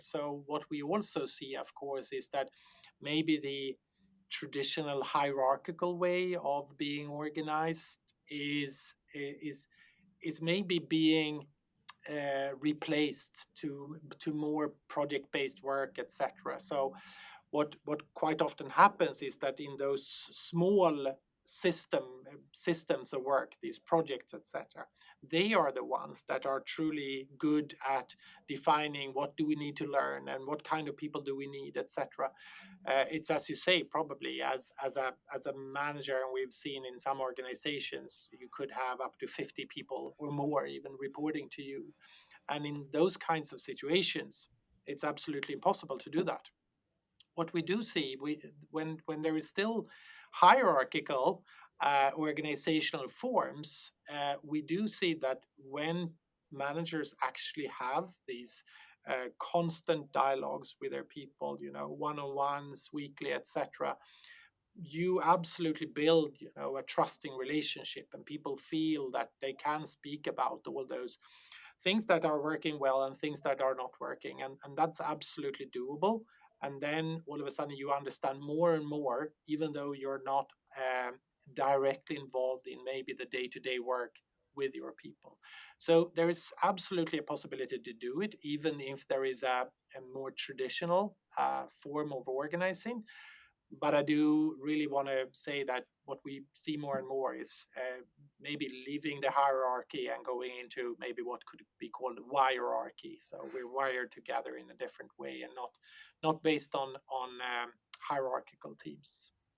So what we also see, of course, is that maybe the traditional hierarchical way of being organized is maybe being replaced to more project-based work, etc. So what quite often happens is that in those small systems of work, these projects, etc., they are the ones that are truly good at defining what do we need to learn and what kind of people do we need, etc. It's as you say, probably as a manager, and we've seen in some organizations you could have up to 50 people or more even reporting to you, and in those kinds of situations it's absolutely impossible to do that. What we do see, when there is still hierarchical organizational forms, we do see that when managers actually have these constant dialogues with their people, one-on-ones, weekly, etc., you absolutely build, a trusting relationship, and people feel that they can speak about all those things that are working well and things that are not working. And that's absolutely doable. And then all of a sudden you understand more and more, even though you're not directly involved in maybe the day-to-day work with your people. So there is absolutely a possibility to do it, even if there is a more traditional form of organizing. But I do really want to say that what we see more and more is maybe leaving the hierarchy and going into maybe what could be called hierarchy. So we're wired together in a different way, and not based on hierarchical teams.